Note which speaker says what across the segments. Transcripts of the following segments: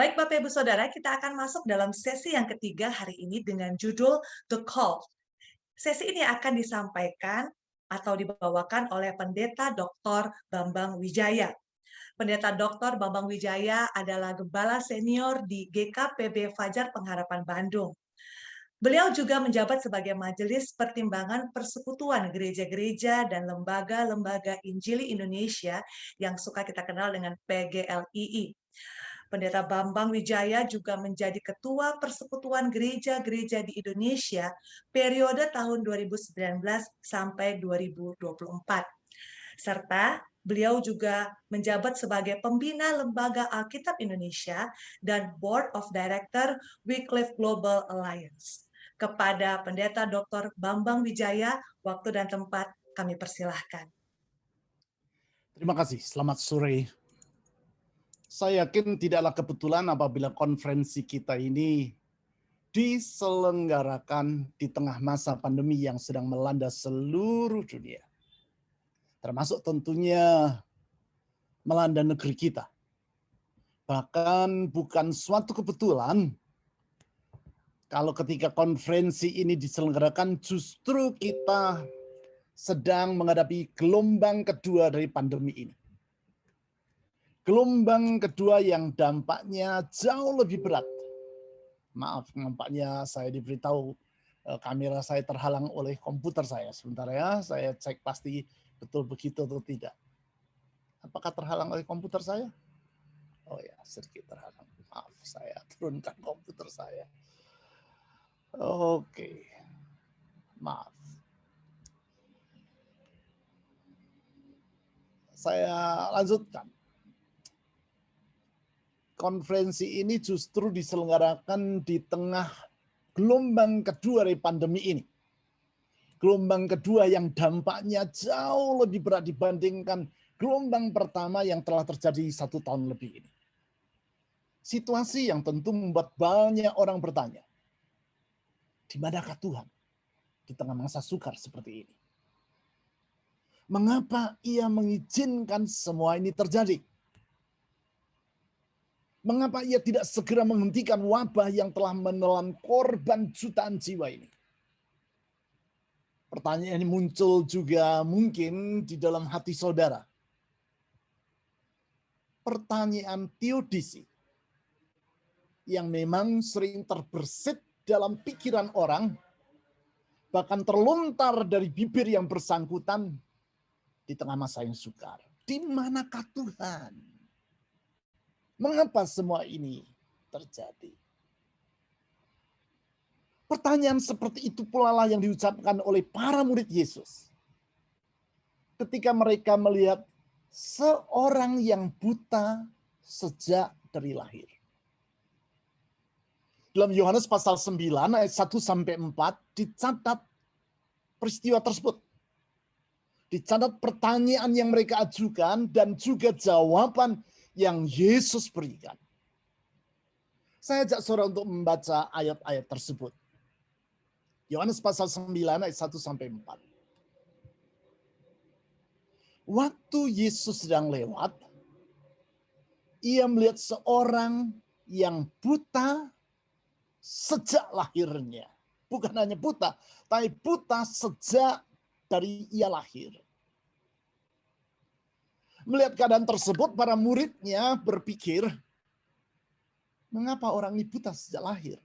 Speaker 1: Baik Bapak Ibu Saudara, kita akan masuk dalam sesi yang ketiga hari ini dengan judul The Call. Sesi ini akan disampaikan atau dibawakan oleh Pendeta Dr. Bambang Wijaya. Pendeta Dr. Bambang Wijaya adalah Gembala Senior di GKPB Fajar Pengharapan Bandung. Beliau juga menjabat sebagai Majelis Pertimbangan Persekutuan Gereja-Gereja dan Lembaga-Lembaga Injili Indonesia yang suka kita kenal dengan PGLII. Pendeta Bambang Wijaya juga menjadi Ketua Persekutuan Gereja-Gereja di Indonesia periode tahun 2019 sampai 2024. Serta beliau juga menjabat sebagai Pembina Lembaga Alkitab Indonesia dan Board of Director Wycliffe Global Alliance. Kepada Pendeta Dr. Bambang Wijaya, waktu dan tempat kami persilahkan.
Speaker 2: Terima kasih, selamat sore. Saya yakin tidaklah kebetulan apabila konferensi kita ini diselenggarakan di tengah masa pandemi yang sedang melanda seluruh dunia. Termasuk tentunya melanda negeri kita. Bahkan bukan suatu kebetulan kalau ketika konferensi ini diselenggarakan justru kita sedang menghadapi gelombang kedua dari pandemi ini. Gelombang kedua yang dampaknya jauh lebih berat. Maaf, nampaknya saya diberitahu kamera saya terhalang oleh komputer saya. Sebentar ya, saya cek pasti betul begitu atau tidak. Apakah terhalang oleh komputer saya? Oh ya, sedikit terhalang. Maaf, saya turunkan komputer saya. Oke, maaf. Saya lanjutkan. Konferensi ini justru diselenggarakan di tengah gelombang kedua dari pandemi ini. Gelombang kedua yang dampaknya jauh lebih berat dibandingkan gelombang pertama yang telah terjadi 1 tahun lebih ini. Situasi yang tentu membuat banyak orang bertanya, di manakah Tuhan di tengah masa sukar seperti ini? Mengapa Ia mengizinkan semua ini terjadi? Mengapa Ia tidak segera menghentikan wabah yang telah menelan korban jutaan jiwa ini? Pertanyaan ini muncul juga mungkin di dalam hati saudara. Pertanyaan teodisi yang memang sering terbersit dalam pikiran orang, bahkan terlontar dari bibir yang bersangkutan di tengah masa yang sukar. Di manakah Tuhan? Mengapa semua ini terjadi? Pertanyaan seperti itu pula lah yang diucapkan oleh para murid Yesus. Ketika mereka melihat seorang yang buta sejak dari lahir. Dalam Yohanes pasal 9 ayat 1-4 dicatat peristiwa tersebut. Dicatat pertanyaan yang mereka ajukan dan juga jawaban yang Yesus berikan. Saya ajak saudara untuk membaca ayat-ayat tersebut. Yohanes pasal 9 ayat 1-4. Waktu Yesus sedang lewat, Ia melihat seorang yang buta sejak lahirnya. Bukan hanya buta, tapi buta sejak dari Ia lahir. Melihat keadaan tersebut, para muridnya berpikir, mengapa orang ini buta sejak lahir?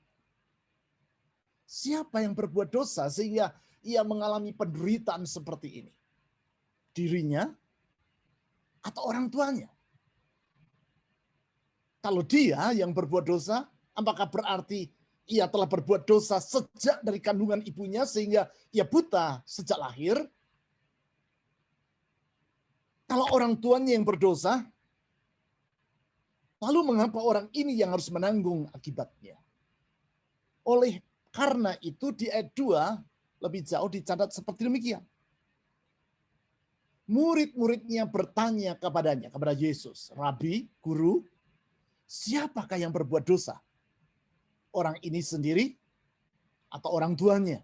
Speaker 2: Siapa yang berbuat dosa sehingga ia mengalami penderitaan seperti ini? Dirinya atau orang tuanya? Kalau dia yang berbuat dosa, apakah berarti ia telah berbuat dosa sejak dari kandungan ibunya sehingga ia buta sejak lahir? Kalau orang tuanya yang berdosa, lalu mengapa orang ini yang harus menanggung akibatnya? Oleh karena itu di ayat 2 lebih jauh dicatat seperti demikian. Murid-muridnya bertanya kepadanya, kepada Yesus, Rabi, Guru, siapakah yang berbuat dosa? Orang ini sendiri atau orang tuanya?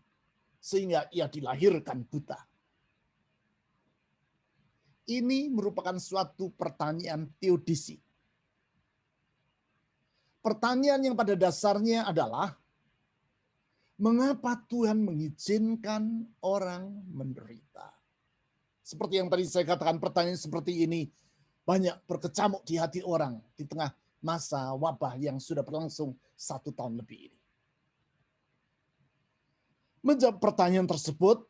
Speaker 2: Sehingga ia dilahirkan buta. Ini merupakan suatu pertanyaan teodisi. Pertanyaan yang pada dasarnya adalah, mengapa Tuhan mengizinkan orang menderita? Seperti yang tadi saya katakan, pertanyaan seperti ini banyak berkecamuk di hati orang di tengah masa wabah yang sudah berlangsung 1 tahun lebih ini. Menjawab pertanyaan tersebut,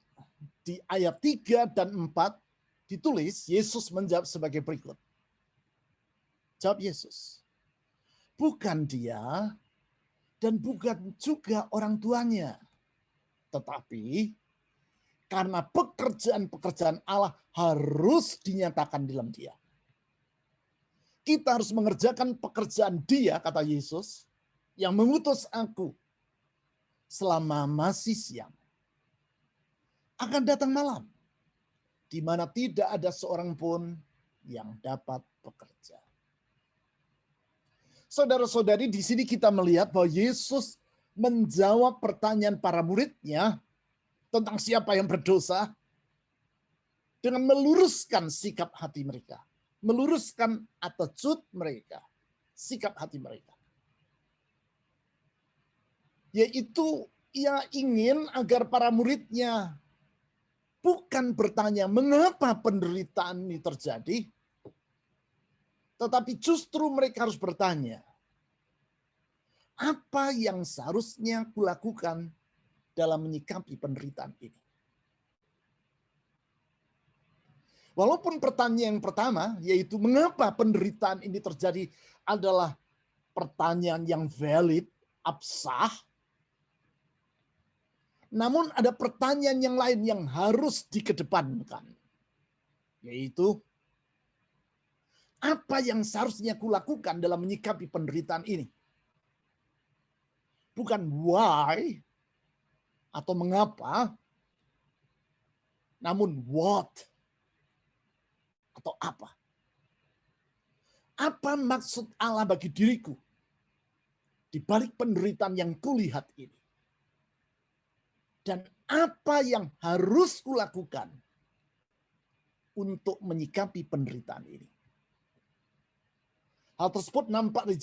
Speaker 2: di ayat 3 dan 4 ditulis, Yesus menjawab sebagai berikut. Jawab Yesus, bukan dia dan bukan juga orang tuanya, tetapi karena pekerjaan-pekerjaan Allah harus dinyatakan dalam dia. Kita harus mengerjakan pekerjaan dia, kata Yesus, yang mengutus aku selama masih siang. Akan datang malam, di mana tidak ada seorang pun yang dapat bekerja. Saudara-saudari, di sini kita melihat bahwa Yesus menjawab pertanyaan para muridnya tentang siapa yang berdosa dengan meluruskan sikap hati mereka, meluruskan attitude mereka, sikap hati mereka. Yaitu ia ingin agar para muridnya bukan bertanya mengapa penderitaan ini terjadi, tetapi justru mereka harus bertanya, apa yang seharusnya kulakukan dalam menyikapi penderitaan ini. Walaupun pertanyaan yang pertama, yaitu mengapa penderitaan ini terjadi, adalah pertanyaan yang valid, absah, namun ada pertanyaan yang lain yang harus dikedepankan, yaitu apa yang seharusnya kulakukan dalam menyikapi penderitaan ini. Bukan why atau mengapa, namun what atau apa. Apa maksud Allah bagi diriku di balik penderitaan yang kulihat ini? Dan apa yang harus kulakukan untuk menyikapi penderitaan ini? Hal tersebut nampak di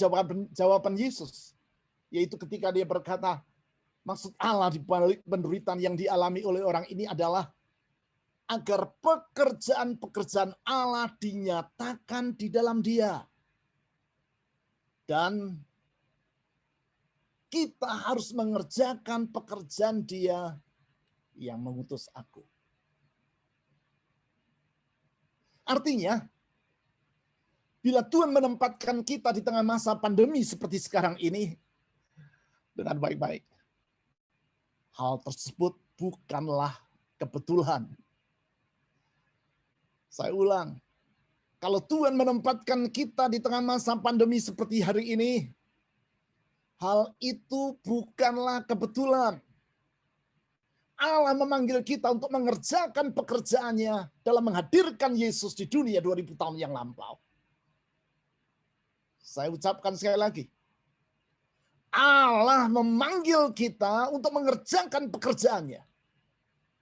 Speaker 2: jawaban Yesus, yaitu ketika dia berkata, maksud Allah di balik penderitaan yang dialami oleh orang ini adalah agar pekerjaan-pekerjaan Allah dinyatakan di dalam dia. Dan kita harus mengerjakan pekerjaan dia yang mengutus aku. Artinya, bila Tuhan menempatkan kita di tengah masa pandemi seperti sekarang ini dengan baik-baik, hal tersebut bukanlah kebetulan. Saya ulang, kalau Tuhan menempatkan kita di tengah masa pandemi seperti hari ini, hal itu bukanlah kebetulan. Allah memanggil kita untuk mengerjakan pekerjaannya dalam menghadirkan Yesus di dunia 2000 tahun yang lampau. Saya ucapkan sekali lagi, Allah memanggil kita untuk mengerjakan pekerjaannya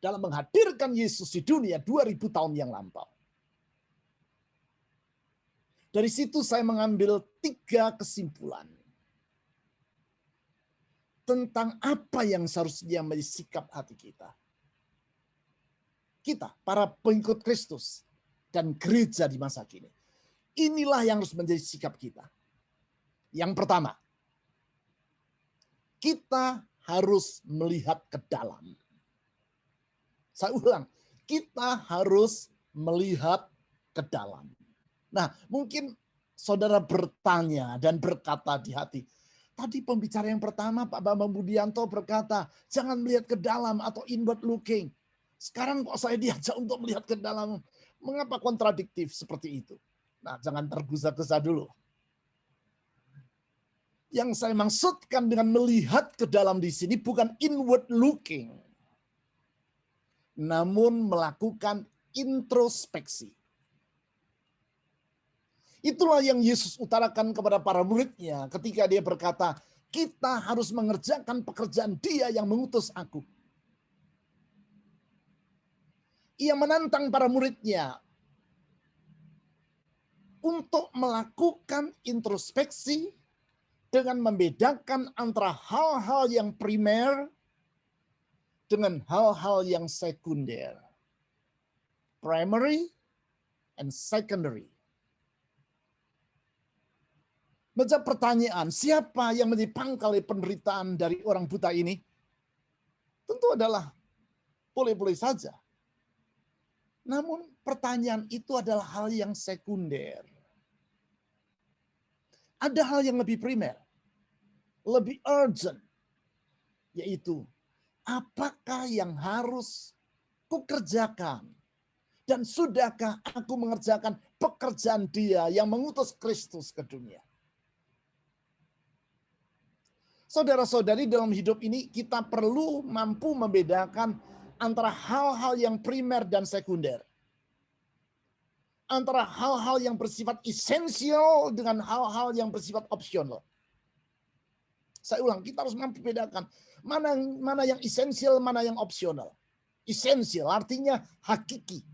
Speaker 2: dalam menghadirkan Yesus di dunia 2000 tahun yang lampau. Dari situ saya mengambil 3 kesimpulan tentang apa yang seharusnya menjadi sikap hati kita. Kita, para pengikut Kristus dan gereja di masa kini. Inilah yang harus menjadi sikap kita. Yang pertama, kita harus melihat ke dalam. Saya ulang, kita harus melihat ke dalam. Nah, mungkin saudara bertanya dan berkata di hati, tadi pembicara yang pertama Pak Bambang Budianto berkata, jangan melihat ke dalam atau inward looking. Sekarang kok saya diajak untuk melihat ke dalam. Mengapa kontradiktif seperti itu? Nah, jangan tergesa-gesa dulu. Yang saya maksudkan dengan melihat ke dalam di sini bukan inward looking, namun melakukan introspeksi. Itulah yang Yesus utarakan kepada para muridnya ketika dia berkata, kita harus mengerjakan pekerjaan dia yang mengutus aku. Ia menantang para muridnya untuk melakukan introspeksi dengan membedakan antara hal-hal yang primer dengan hal-hal yang sekunder. Primary and secondary. Menjawab pertanyaan, siapa yang menjadi pangkal penderitaan dari orang buta ini? Tentu adalah boleh-boleh saja. Namun pertanyaan itu adalah hal yang sekunder. Ada hal yang lebih primer, lebih urgent, yaitu apakah yang harus kukerjakan? Dan sudahkah aku mengerjakan pekerjaan Dia yang mengutus Kristus ke dunia? Saudara-saudari, dalam hidup ini kita perlu mampu membedakan antara hal-hal yang primer dan sekunder. Antara hal-hal yang bersifat esensial dengan hal-hal yang bersifat opsional. Saya ulang, kita harus mampu bedakan mana yang esensial, mana yang opsional. Esensial artinya hakiki.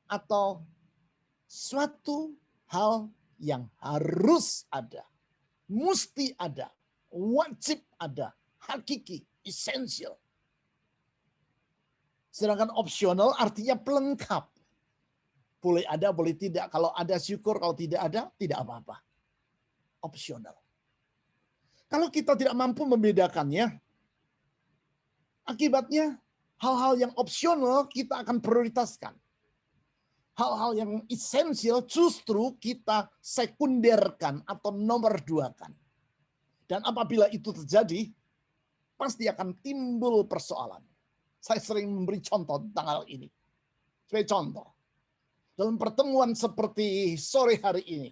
Speaker 2: Atau suatu hal yang harus ada. Mesti ada. Wajib ada. Hakiki. Esensial. Sedangkan opsional artinya pelengkap. Boleh ada, boleh tidak. Kalau ada syukur, kalau tidak ada, tidak apa-apa. Opsional. Kalau kita tidak mampu membedakannya, akibatnya hal-hal yang opsional kita akan prioritaskan. Hal-hal yang esensial justru kita sekunderkan atau nomor duakan. Dan apabila itu terjadi, pasti akan timbul persoalan. Saya sering memberi contoh tentang hal ini. Sebagai contoh, dalam pertemuan seperti sore hari ini,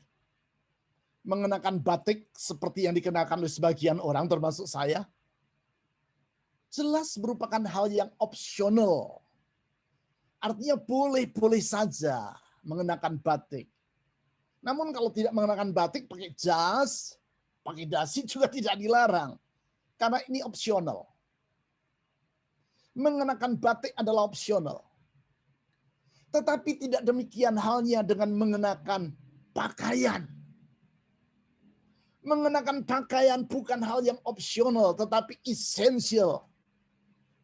Speaker 2: mengenakan batik seperti yang dikenakan oleh sebagian orang, termasuk saya, jelas merupakan hal yang opsional. Artinya boleh-boleh saja mengenakan batik. Namun kalau tidak mengenakan batik, pakai jas, pakai dasi juga tidak dilarang. Karena ini opsional. Mengenakan batik adalah opsional. Tetapi tidak demikian halnya dengan mengenakan pakaian. Mengenakan pakaian bukan hal yang opsional, tetapi esensial.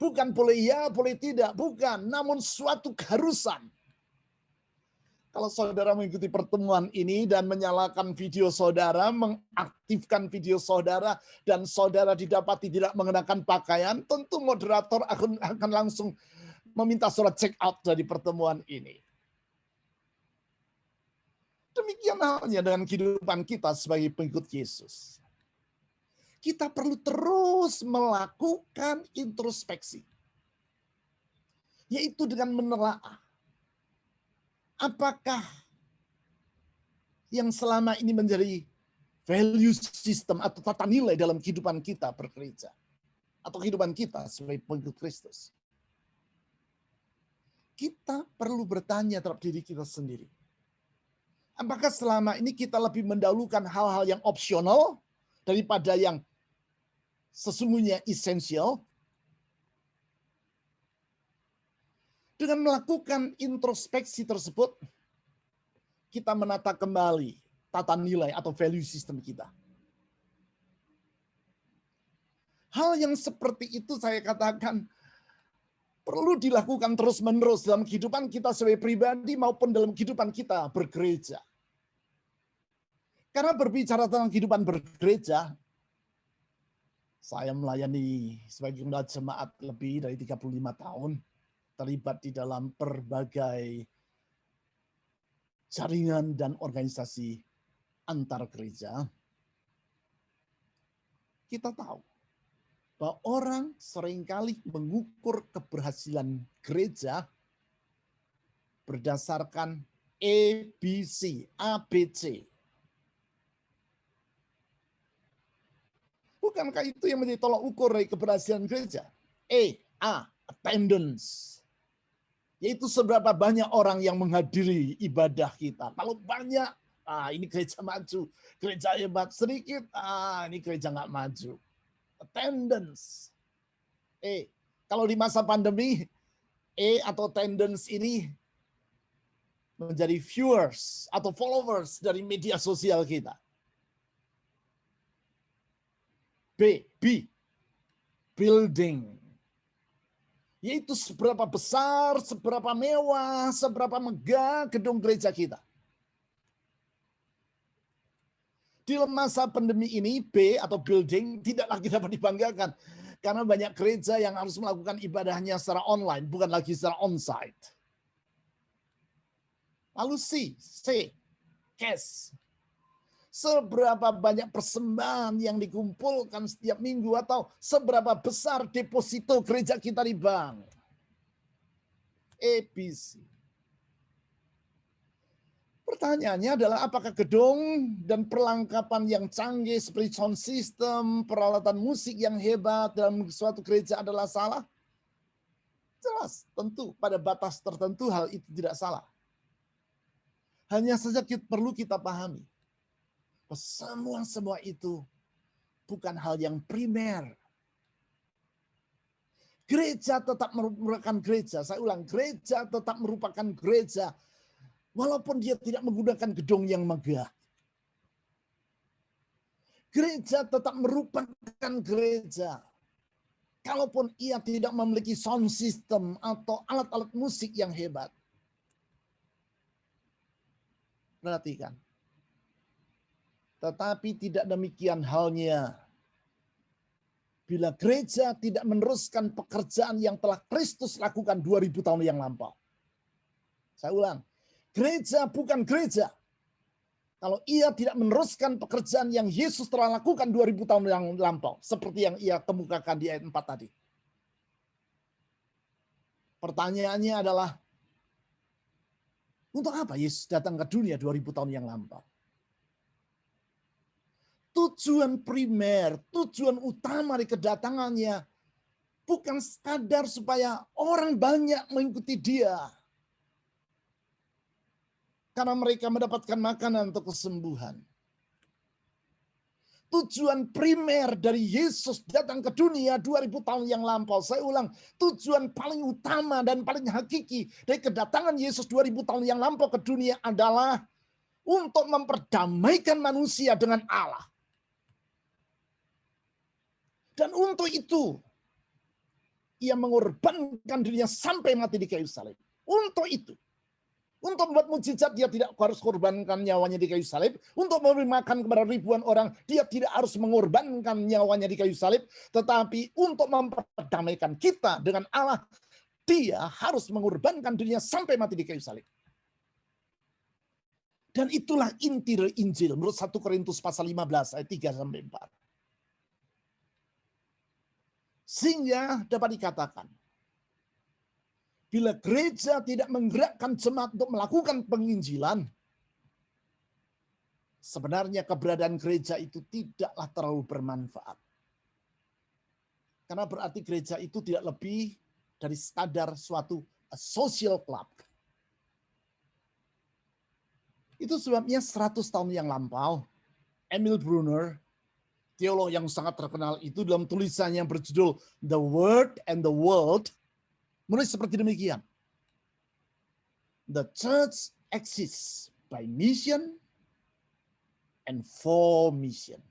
Speaker 2: Bukan boleh ya, boleh tidak. Bukan, namun suatu keharusan. Kalau saudara mengikuti pertemuan ini dan menyalakan video saudara, mengaktifkan video saudara, dan saudara didapati tidak mengenakan pakaian, tentu moderator akan langsung meminta surat check out dari pertemuan ini. Demikian halnya dengan kehidupan kita sebagai pengikut Yesus. Kita perlu terus melakukan introspeksi. Yaitu dengan menelaah. Apakah yang selama ini menjadi value system atau tata nilai dalam kehidupan kita bergereja. Atau kehidupan kita sebagai pengikut Kristus. Kita perlu bertanya terhadap diri kita sendiri. Apakah selama ini kita lebih mendahulukan hal-hal yang opsional daripada yang sesungguhnya esensial? Dengan melakukan introspeksi tersebut, kita menata kembali tata nilai atau value system kita. Hal yang seperti itu saya katakan perlu dilakukan terus-menerus dalam kehidupan kita sebagai pribadi maupun dalam kehidupan kita bergereja. Karena berbicara tentang kehidupan bergereja, saya melayani sebagai ketua jemaat lebih dari 35 tahun, terlibat di dalam berbagai jaringan dan organisasi antar gereja. Kita tahu bahwa orang seringkali mengukur keberhasilan gereja berdasarkan ABC, ABC. Bukankah itu yang menjadi tolak ukur dari keberhasilan gereja? Attendance. Yaitu seberapa banyak orang yang menghadiri ibadah kita. Kalau banyak, ini gereja maju. Gereja hebat sedikit, ini gereja nggak maju. Attendance. Kalau di masa pandemi, atau attendance ini menjadi viewers atau followers dari media sosial kita. B, building. Yaitu seberapa besar, seberapa mewah, seberapa megah gedung gereja kita. Di masa pandemi ini, B atau building tidak lagi dapat dibanggakan. Karena banyak gereja yang harus melakukan ibadahnya secara online, bukan lagi secara onsite. Lalu C, cash. Seberapa banyak persembahan yang dikumpulkan setiap minggu atau seberapa besar deposito gereja kita di bank. ABC. Pertanyaannya adalah apakah gedung dan perlengkapan yang canggih seperti sound system, peralatan musik yang hebat dalam suatu gereja adalah salah? Jelas, tentu pada batas tertentu hal itu tidak salah. Hanya saja perlu kita pahami bahwa semua itu bukan hal yang primer. Gereja tetap merupakan gereja. Saya ulang, gereja tetap merupakan gereja walaupun dia tidak menggunakan gedung yang megah. Gereja tetap merupakan gereja kalaupun ia tidak memiliki sound system atau alat-alat musik yang hebat. Perhatikan. Tetapi tidak demikian halnya bila gereja tidak meneruskan pekerjaan yang telah Kristus lakukan 2000 tahun yang lampau. Saya ulang, gereja bukan gereja kalau ia tidak meneruskan pekerjaan yang Yesus telah lakukan 2000 tahun yang lampau. Seperti yang ia kemukakan di ayat 4 tadi. Pertanyaannya adalah, untuk apa Yesus datang ke dunia 2000 tahun yang lampau? Tujuan primer, tujuan utama dari kedatangannya bukan sekadar supaya orang banyak mengikuti dia. Karena mereka mendapatkan makanan untuk kesembuhan. Tujuan primer dari Yesus datang ke dunia 2000 tahun yang lampau. Saya ulang, tujuan paling utama dan paling hakiki dari kedatangan Yesus 2000 tahun yang lampau ke dunia adalah untuk memperdamaikan manusia dengan Allah. Dan untuk itu, ia mengorbankan dirinya sampai mati di kayu salib. Untuk itu. Untuk membuat mujizat, dia tidak harus korbankan nyawanya di kayu salib. Untuk memberi makan kepada ribuan orang, dia tidak harus mengorbankan nyawanya di kayu salib. Tetapi untuk memperdamaikan kita dengan Allah, dia harus mengorbankan dirinya sampai mati di kayu salib. Dan itulah inti dari Injil menurut 1 Korintus pasal 15 ayat 3-4. Sehingga dapat dikatakan, bila gereja tidak menggerakkan jemaat untuk melakukan penginjilan, sebenarnya keberadaan gereja itu tidaklah terlalu bermanfaat. Karena berarti gereja itu tidak lebih dari sekadar suatu social club. Itu sebabnya 100 tahun yang lampau, Emil Brunner, teolog yang sangat terkenal itu dalam tulisannya yang berjudul The Word and the World, menulis seperti demikian. The church exists by mission and for mission.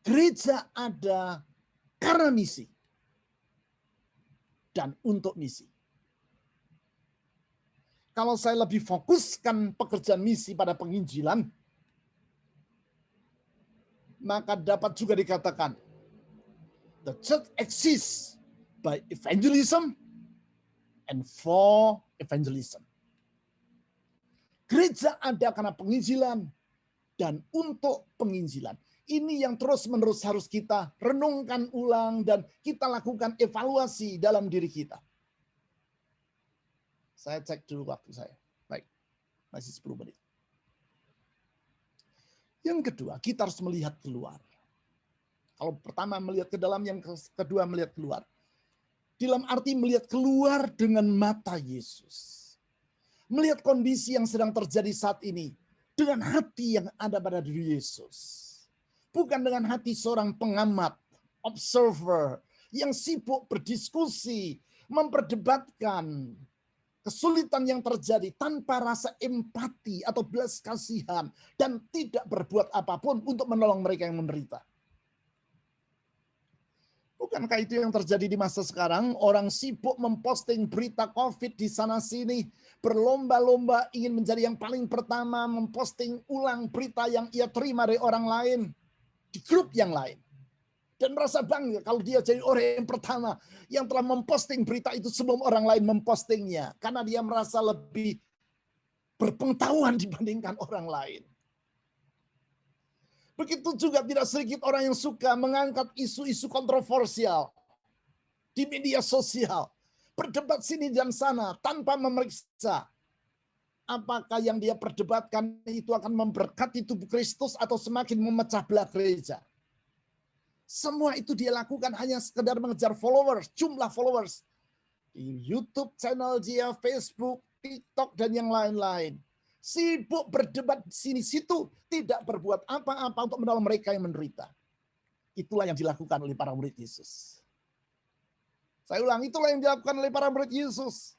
Speaker 2: Gereja ada karena misi dan untuk misi. Kalau saya lebih fokuskan pekerjaan misi pada penginjilan, maka dapat juga dikatakan the church exists by evangelism and for evangelism. Gereja ada karena penginjilan dan untuk penginjilan. Ini yang terus-menerus harus kita renungkan ulang dan kita lakukan evaluasi dalam diri kita. Saya cek dulu waktu saya. Baik, masih 10 menit. Yang kedua, kita harus melihat keluar. Kalau pertama melihat ke dalam, yang kedua melihat keluar. Dalam arti melihat keluar dengan mata Yesus. Melihat kondisi yang sedang terjadi saat ini dengan hati yang ada pada diri Yesus. Bukan dengan hati seorang pengamat, observer, yang sibuk berdiskusi, memperdebatkan kesulitan yang terjadi tanpa rasa empati atau belas kasihan dan tidak berbuat apapun untuk menolong mereka yang menderita. Bukankah itu yang terjadi di masa sekarang? Orang sibuk memposting berita COVID di sana-sini, berlomba-lomba ingin menjadi yang paling pertama, memposting ulang berita yang ia terima dari orang lain di grup yang lain. Dan merasa bangga kalau dia jadi orang yang pertama yang telah memposting berita itu sebelum orang lain mempostingnya. Karena dia merasa lebih berpengetahuan dibandingkan orang lain. Begitu juga tidak sedikit orang yang suka mengangkat isu-isu kontroversial di media sosial. Berdebat sini dan sana tanpa memeriksa apakah yang dia perdebatkan itu akan memberkati tubuh Kristus atau semakin memecah belah gereja. Semua itu dia lakukan hanya sekedar mengejar followers, jumlah followers. Di YouTube channel dia, Facebook, TikTok, dan yang lain-lain. Sibuk berdebat sini-situ, tidak berbuat apa-apa untuk menolong mereka yang menderita. Itulah yang dilakukan oleh para murid Yesus. Saya ulang, itulah yang dilakukan oleh para murid Yesus.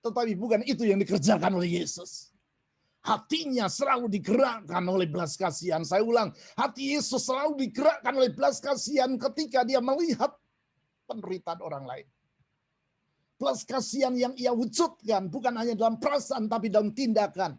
Speaker 2: Tetapi bukan itu yang dikerjakan oleh Yesus. Hatinya selalu digerakkan oleh belas kasihan. Saya ulang, hati Yesus selalu digerakkan oleh belas kasihan ketika dia melihat penderitaan orang lain. Belas kasihan yang ia wujudkan bukan hanya dalam perasaan tapi dalam tindakan.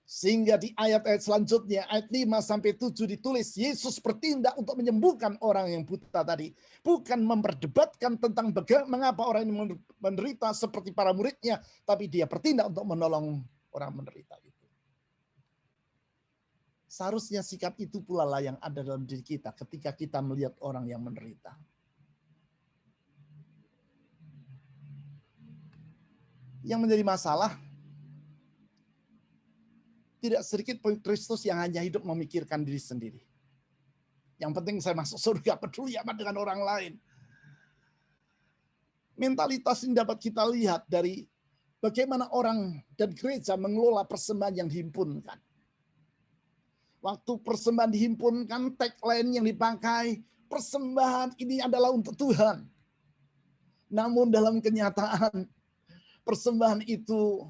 Speaker 2: Sehingga di ayat-ayat selanjutnya, ayat 5-7 ditulis, Yesus bertindak untuk menyembuhkan orang yang buta tadi. Bukan memperdebatkan tentang mengapa orang ini menderita seperti para muridnya, tapi dia bertindak untuk menolong orang menderita itu. Seharusnya sikap itu pula lah yang ada dalam diri kita ketika kita melihat orang yang menderita. Yang menjadi masalah, tidak sedikit Kristus yang hanya hidup memikirkan diri sendiri. Yang penting saya masuk surga, peduli amat dengan orang lain. Mentalitas ini dapat kita lihat dari bagaimana orang dan gereja mengelola persembahan yang dihimpunkan. Waktu persembahan dihimpunkan, tagline yang dipakai, persembahan ini adalah untuk Tuhan. Namun dalam kenyataan, persembahan itu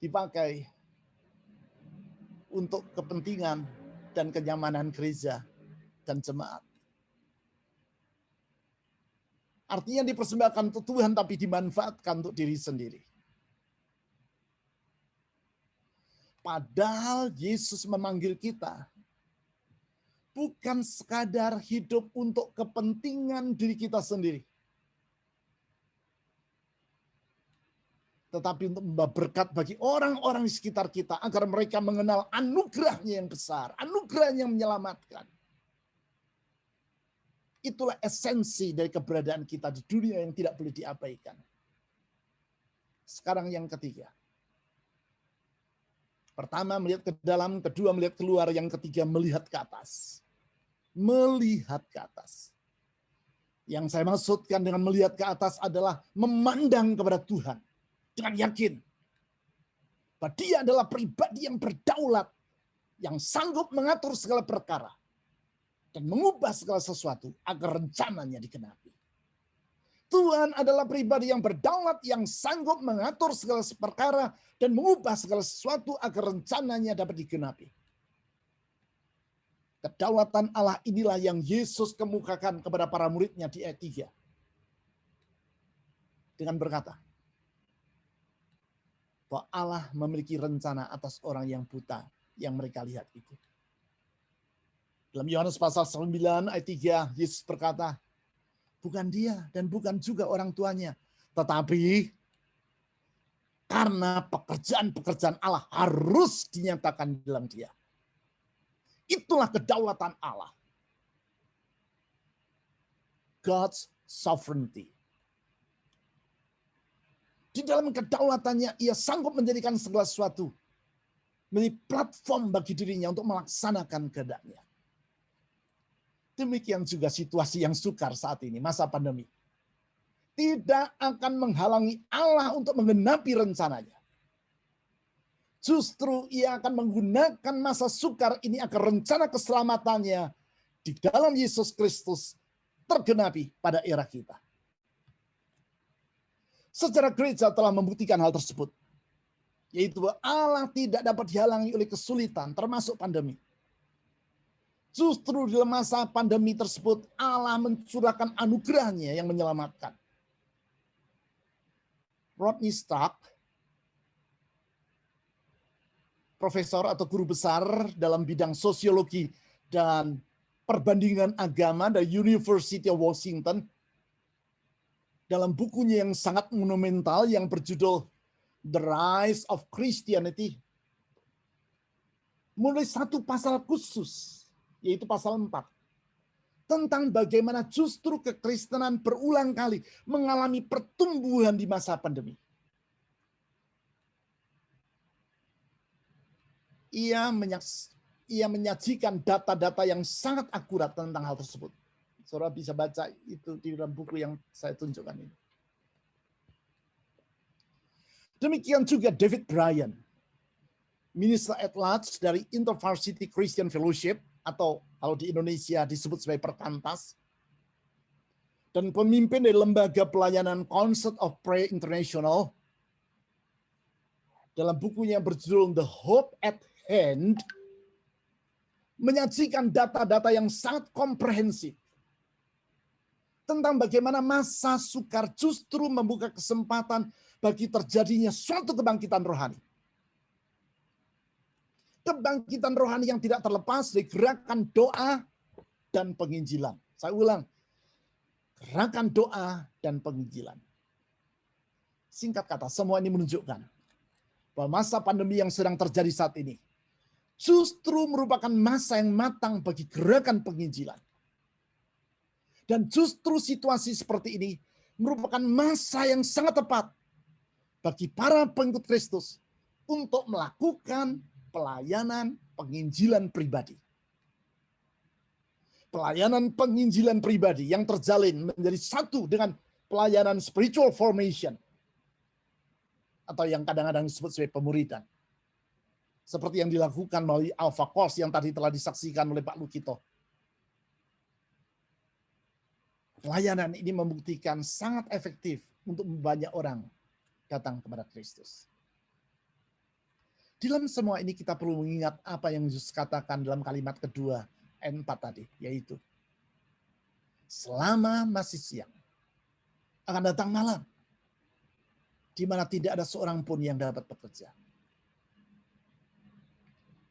Speaker 2: dipakai untuk kepentingan dan kenyamanan gereja dan jemaat. Artinya dipersembahkan untuk Tuhan tapi dimanfaatkan untuk diri sendiri. Padahal Yesus memanggil kita bukan sekadar hidup untuk kepentingan diri kita sendiri, tetapi untuk membawa berkat bagi orang-orang di sekitar kita agar mereka mengenal anugerahnya yang besar, anugerah yang menyelamatkan. Itulah esensi dari keberadaan kita di dunia yang tidak boleh diabaikan. Sekarang yang ketiga. Pertama melihat ke dalam, kedua melihat keluar, yang ketiga melihat ke atas. Melihat ke atas. Yang saya maksudkan dengan melihat ke atas adalah memandang kepada Tuhan dengan yakin bahwa Dia adalah pribadi yang berdaulat, yang sanggup mengatur segala perkara dan mengubah segala sesuatu agar rencananya digenapi. Tuhan adalah pribadi yang berdaulat, yang sanggup mengatur segala perkara dan mengubah segala sesuatu agar rencananya dapat digenapi. Kedaulatan Allah inilah yang Yesus kemukakan kepada para muridnya di ayat 3. Dengan berkata, bahwa Allah memiliki rencana atas orang yang buta yang mereka lihat itu. Dalam Yohanes pasal 9 ayat 3, Yesus berkata, bukan dia dan bukan juga orang tuanya, tetapi karena pekerjaan-pekerjaan Allah harus dinyatakan dalam dia. Itulah kedaulatan Allah. God's sovereignty. Di dalam kedaulatannya, ia sanggup menjadikan segala sesuatu menjadi platform bagi dirinya untuk melaksanakan kehendaknya. Demikian juga situasi yang sukar saat ini, masa pandemi. Tidak akan menghalangi Allah untuk menggenapi rencananya. Justru ia akan menggunakan masa sukar ini agar rencana keselamatannya di dalam Yesus Kristus tergenapi pada era kita. Sejarah gereja telah membuktikan hal tersebut. Yaitu bahwa Allah tidak dapat dihalangi oleh kesulitan, termasuk pandemi. Justru dalam masa pandemi tersebut Allah mencurahkan anugerahnya yang menyelamatkan. Rodney Stark, profesor atau guru besar dalam bidang sosiologi dan perbandingan agama dari University of Washington, dalam bukunya yang sangat monumental yang berjudul The Rise of Christianity, mulai satu pasal khusus, yaitu pasal 4, tentang bagaimana justru kekristenan berulang kali mengalami pertumbuhan di masa pandemi. Ia menyajikan data-data yang sangat akurat tentang hal tersebut. Saudara bisa baca itu di dalam buku yang saya tunjukkan ini. Demikian juga David Bryan, Minister at Large dari InterVarsity Christian Fellowship, atau kalau di Indonesia disebut sebagai Perkantas, dan pemimpin dari lembaga pelayanan Concert of Prayer International, dalam bukunya yang berjudul The Hope at Hand, menyajikan data-data yang sangat komprehensif tentang bagaimana masa sukar justru membuka kesempatan bagi terjadinya suatu kebangkitan rohani. Kebangkitan rohani yang tidak terlepas dari gerakan doa dan penginjilan. Saya ulang, gerakan doa dan penginjilan. Singkat kata, semua ini menunjukkan bahwa masa pandemi yang sedang terjadi saat ini justru merupakan masa yang matang bagi gerakan penginjilan. Dan justru situasi seperti ini merupakan masa yang sangat tepat bagi para pengikut Kristus untuk melakukan pelayanan penginjilan pribadi. Pelayanan penginjilan pribadi yang terjalin menjadi satu dengan pelayanan spiritual formation, atau yang kadang-kadang disebut sebagai pemuridan. Seperti yang dilakukan melalui Alpha Course yang tadi telah disaksikan oleh Pak Lukito. Pelayanan ini membuktikan sangat efektif untuk banyak orang datang kepada Kristus. Dalam semua ini kita perlu mengingat apa yang Yesus katakan dalam kalimat kedua ayat 4 tadi, yaitu selama masih siang akan datang malam di mana tidak ada seorang pun yang dapat bekerja.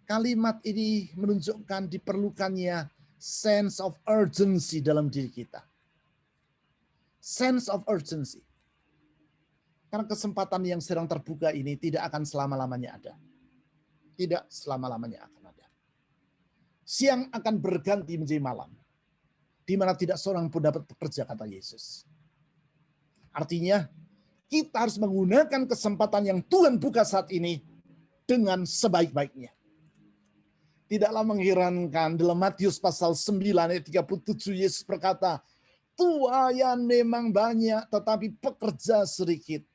Speaker 2: Kalimat ini menunjukkan diperlukannya sense of urgency dalam diri kita. Sense of urgency. Karena kesempatan yang sedang terbuka ini tidak akan selama-lamanya ada. Tidak selama-lamanya akan ada. Siang akan berganti menjadi malam, di mana tidak seorang pun dapat bekerja, kata Yesus. Artinya, kita harus menggunakan kesempatan yang Tuhan buka saat ini dengan sebaik-baiknya. Tidaklah mengherankan dalam Matius pasal 9 ayat 37 Yesus berkata, tuayan memang banyak tetapi pekerja sedikit.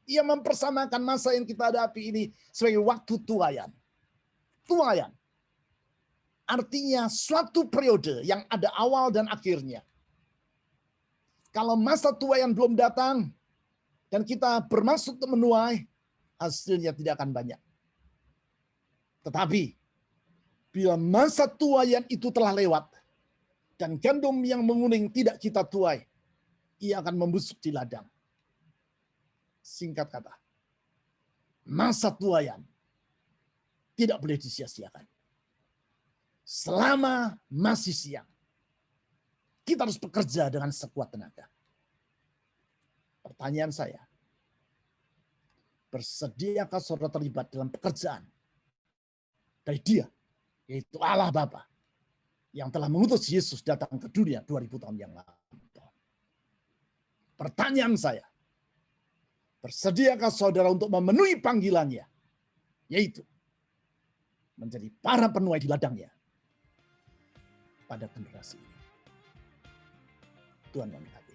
Speaker 2: Ia mempersamakan masa yang kita hadapi ini sebagai waktu tuayan. Tuayan. Artinya suatu periode yang ada awal dan akhirnya. Kalau masa tuayan belum datang dan kita bermaksud untuk menuai, hasilnya tidak akan banyak. Tetapi bila masa tuayan itu telah lewat dan gandum yang menguning tidak kita tuai, ia akan membusuk di ladang. Singkat kata, masa tuayan tidak boleh disia-siakan. Selama masih siang, kita harus bekerja dengan sekuat tenaga. Pertanyaan saya, bersediakah saudara terlibat dalam pekerjaan dari Dia, yaitu Allah Bapa, yang telah mengutus Yesus datang ke dunia 2000 tahun yang lalu? Pertanyaan saya, bersediakah saudara untuk memenuhi panggilannya, yaitu menjadi para penuai di ladangnya pada generasi ini? Tuhan memberkati.